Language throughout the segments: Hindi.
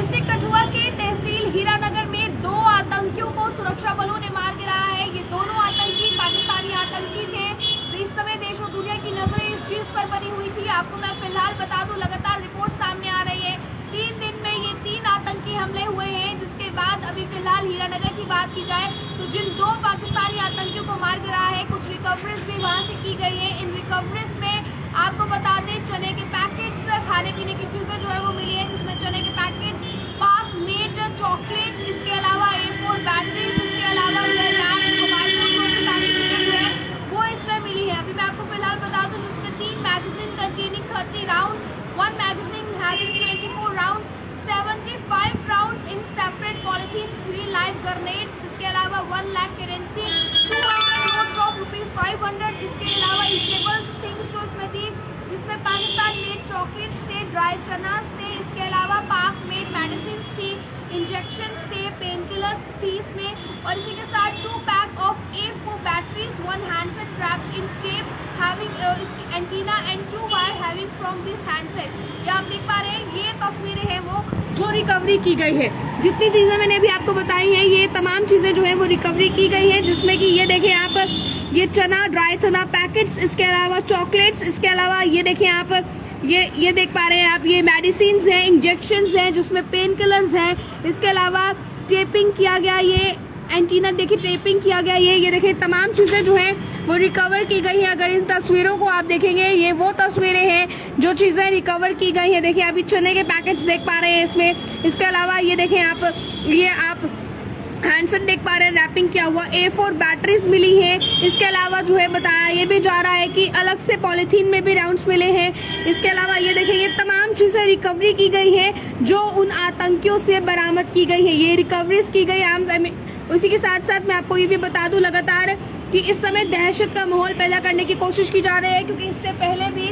डिस्ट्रिक्ट कठुआ के तहसील हीरानगर में 2 आतंकियों को सुरक्षा बलों ने मार गिराया है। ये दोनों आतंकी पाकिस्तानी आतंकी थे। तो इस समय देश और दुनिया की नजरें इस चीज पर बनी हुई थी। आपको मैं फिलहाल बता दूं, लगातार रिपोर्ट सामने आ रही है 3 दिन में ये 3 आतंकी हमले हुए हैं। जिसके बाद अभी फिलहाल हीरानगर की बात की जाए तो जिन 2 पाकिस्तानी आतंकियों को मार गिराया है, कुछ रिकवरीज भी वहाँ से की गई है। इन रिकवरीज में आपको बता दें, चने के पैकेट्स, खाने पीने की चीजें जो है वो मिली है, जिसमें चने के पैकेट्स, पाक मेड चॉकलेट्स, इसके अलावा A4 बैटरीज, इसके अलावा जो है रैम, मोबाइल फोन, जो भी काफी चीजें जो है वो इसमें मिली है। अभी मैं आपको फिलहाल बता दूं, जिसमें 3 magazine containing 30 rounds, 1 magazine having 24 rounds, 75 rounds in separate polythene, 3 live grenades, इसके अलावा 1 लाख करेंसी, 200 नोट्स ऑफ ₹500, इसके अलावा इजेबल्स थिंग्स जो इसमें थी, जिसमें पाकिस्तान मेड चॉकलेट्स थे, ड्राई चनास थे, इसके अलावा पाक मेड मेडिसिन थी, इंजेक्शन थे, पेन किलर्स थी इसमें, और इसी के साथ 2 pack of A4 batteries, 1 handset trapped in tape having antenna and 2 wire having from this handset. ये आप देख पा रहे हैं, ये तस्वीरें हैं वो जो रिकवरी की गई है। जितनी चीजें मैंने अभी आपको बताई हैं, ये तमाम चीजें जो है वो रिकवरी की गई है। जिसमें कि ये देखें आप, ये चना, ड्राई चना पैकेट्स, इसके अलावा चॉकलेट्स, इसके अलावा ये देखें आप, ये देख पा रहे हैं आप, ये मेडिसिन हैं, इंजेक्शंस हैं, जिसमें पेन किलर्स हैं, इसके अलावा टेपिंग किया गया, ये एंटीना देखिए टेपिंग किया गया, ये देखिए तमाम चीजें जो हैं वो रिकवर की गई है। अगर इन तस्वीरों को आप देखेंगे, ये वो तस्वीरें हैं जो चीजें रिकवर की गई है। देखिए अभी चने के पैकेट्स देख पा रहे हैं इसमें, इसके अलावा ये देखें आप, ये आप हैंडसेट देख पा रहे हैं, रैपिंग किया हुआ, A4 बैटरीज मिली है। इसके अलावा जो है बताया ये भी जा रहा है कि अलग से पॉलिथीन में भी राउंड्स मिले हैं। इसके अलावा ये देखें, ये तमाम चीजें रिकवरी की गई है जो उन आतंकियों से बरामद की गई है। ये रिकवरीज की गई। उसी के साथ साथ मैं आपको ये भी बता दूं लगातार कि इस समय दहशत का माहौल पैदा करने की कोशिश की जा रही है, क्योंकि इससे पहले भी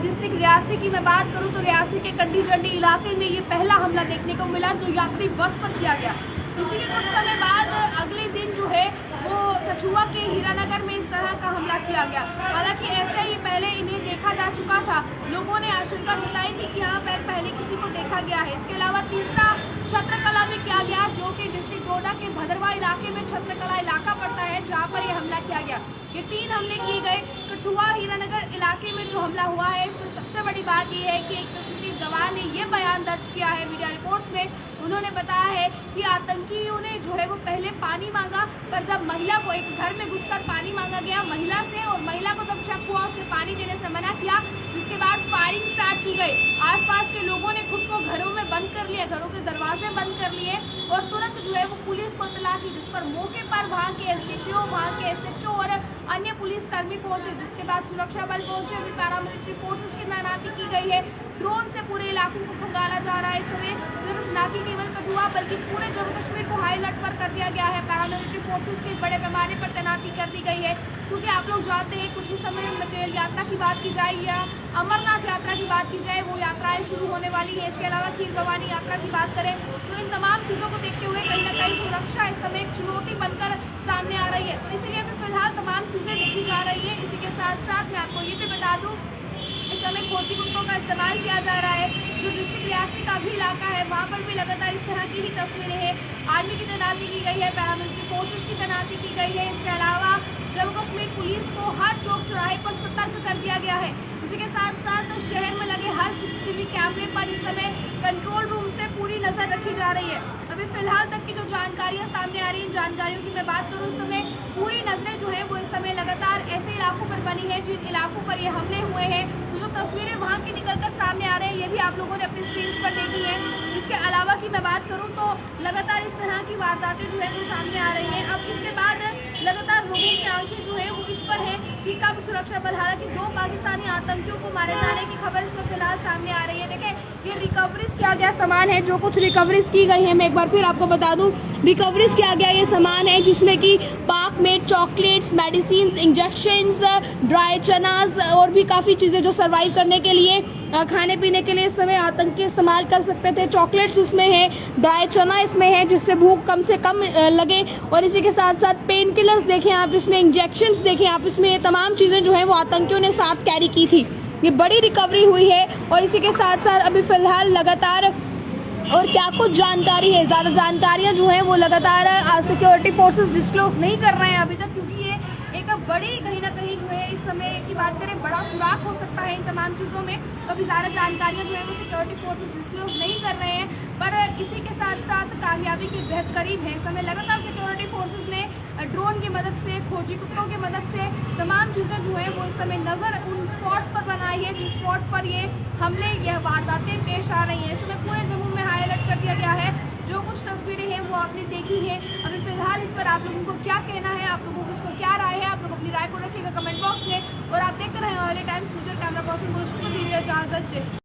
डिस्ट्रिक्ट रियासी की मैं बात करूं तो रियासी के कंडी जंडी इलाके में ये पहला हमला देखने को मिला, जो यात्री बस पर किया गया। इसी के कुछ समय बाद अगले दिन जो है वो कठुआ के हीरानगर में इस तरह का हमला किया गया। हालांकि ऐसे ही पहले इन्हें देखा जा चुका था। लोगों ने आशंका जताई थी कि यहाँ पर पहले किसी को देखा गया है। इसके अलावा तीसरा छत्रकला में किया गया, जो कि डिस्ट्रिक्ट डोडा के भदरवा इलाके में छत्रकला इलाका पड़ता है, जहाँ पर ये हमला किया गया। ये 3 हमले किए गए। कठुआ हीरानगर इलाके में जो हमला हुआ है, इसमें सबसे बड़ी बात यह है कि एक तस्वीरी गवाह ने ये बयान दर्ज किया है मीडिया रिपोर्ट्स में। उन्होंने बताया है कि आतंकियों ने जो है वो पहले पानी मांगा, पर जब महिला को एक घर में घुसकर पानी मांगा गया महिला से, और महिला को जब शक हुआ, उसने पानी देने से मना किया, जिसके बाद फायरिंग स्टार्ट की गई। आसपास के लोगों ने खुद को घरों में बंद कर लिया, घरों के दरवाजे बंद कर लिए, और तुरंत जो है वो पुलिस को इत्तला की, जिस पर मौके पर वहाँ के SDPO, वहाँ के SHO और अन्य पुलिसकर्मी पहुंचे। जिसके बाद सुरक्षा बल पहुंचे, अभी पैरामिलिट्री फोर्सेस की तैनाती की गई है। ड्रोन से पूरे इलाकों को खंगाला जा रहा है। इस समय सिर्फ ना कि केवल कठुआ बल्कि पूरे जम्मू कश्मीर को हाई अलर्ट पर कर दिया गया है। पैरामिलिट्री फोर्सेस की बड़े पैमाने पर तैनाती कर दी गई है, क्योंकि आप लोग जानते हैं कुछ ही समय में जेल यात्रा की बात की जाए या अमरनाथ यात्रा की बात की जाए, वो यात्राएं शुरू होने वाली है। इसके अलावा खीर भवानी यात्रा की बात करें तो इन तमाम चीज़ों को देखते हुए कहीं ना कहीं सुरक्षा इस समय एक चुनौती बनकर सामने आ रही है। तो इसलिए अभी फिलहाल तमाम चीज़ें देखी जा रही है। इसी के साथ साथ मैं आपको ये भी बता दूँ, इस समय खोजी कुत्तों का इस्तेमाल किया जा रहा है। जो डिस्ट्रिक्ट रियासी का भी इलाका है, वहाँ पर भी लगातार इस तरह की ही तस्वीरें हैं। आर्मी की तैनाती की गई है, पैरामिलिट्री फोर्सेस की तैनाती की गई है। इसके अलावा जम्मू कश्मीर पुलिस को हर चौक चौराहे पर सतर्क कर दिया गया है। इसी के साथ साथ शहर में लगे हर CCTV कैमरे पर इस समय कंट्रोल रूम से पूरी नजर रखी जा रही है। अभी फिलहाल तक की जो जानकारियां सामने आ रही हैं, जानकारियों की मैं बात करूं, इस समय पूरी नजरें जो है वो इस समय लगातार ऐसे इलाकों पर बनी है जिन इलाकों पर ये हमले हुए हैं। जो तस्वीरें वहाँ की निकलकर सामने आ रहे हैं, ये भी आप लोगों ने अपनी स्क्रीन पर देखी है। इसके अलावा की मैं बात करूँ तो लगातार इस तरह की वारदातें जो है वो सामने आ रही हैं। अब इसके बाद लगातार लोगों की आंखें जो है वो इस पर है कि कब सुरक्षा बल, हालांकि 2 पाकिस्तानी आतंकियों को मारे जाने की खबर इसमें फिलहाल सामने आ रही है। देखें ये रिकवरीज किया गया सामान है, जो कुछ रिकवरीज की गई है, मैं एक बार फिर आपको बता दूं, रिकवरीज किया गया ये सामान है, जिसमें कि Pak made chocolates, medicine, injections, dry चनास और भी काफ़ी चीज़ें जो सर्वाइव करने के लिए, खाने पीने के लिए इस समय आतंकी इस्तेमाल कर सकते थे। चॉकलेट्स इसमें है, ड्राई चना इसमें है, जिससे भूख कम से कम लगे, और इसी के साथ साथ पेन किलर्स देखें आप, इसमें इंजेक्शंस देखें आप, इसमें ये तमाम चीज़ें जो है वो आतंकियों ने साथ कैरी की थी। ये बड़ी रिकवरी हुई है। और इसी के साथ साथ अभी फिलहाल लगातार और क्या कुछ जानकारी है, ज़्यादा जानकारियाँ जो है वो लगातार सिक्योरिटी फोर्सेस डिस्क्लोज नहीं कर रहे हैं अभी तक, क्योंकि ये एक बड़ी कहीं ना कहीं जो है इस समय की बात करें बड़ा सुराख हो सकता है इन तमाम चीज़ों में। तो अभी ज़्यादा जानकारियाँ जो है वो सिक्योरिटी फोर्सेस डिस्क्लोज नहीं कर रहे हैं, पर इसी के साथ साथ कामयाबी के बेहद करीब है। इस समय लगातार सिक्योरिटी फोर्सेस ने ड्रोन की मदद से, खोजी कुत्तों की मदद से तमाम चीज़ें जो है वो इस समय नज़र उन स्पॉट्स पर बनाई है जिस स्पॉट पर ये हमले, यह वारदातें पेश आ रही हैं। इस समय पूरे जम्मू में हाई अलर्ट कर दिया गया है। जो कुछ तस्वीरें हैं वो आपने देखी हैं। अभी फिलहाल इस पर आप लोगों को क्या कहना है, आप लोगों को इस पर क्या राय है, आप लोग अपनी राय को रखिएगा कमेंट बॉक्स में। और आप देखते रहे oily times future camera person को इजाजत।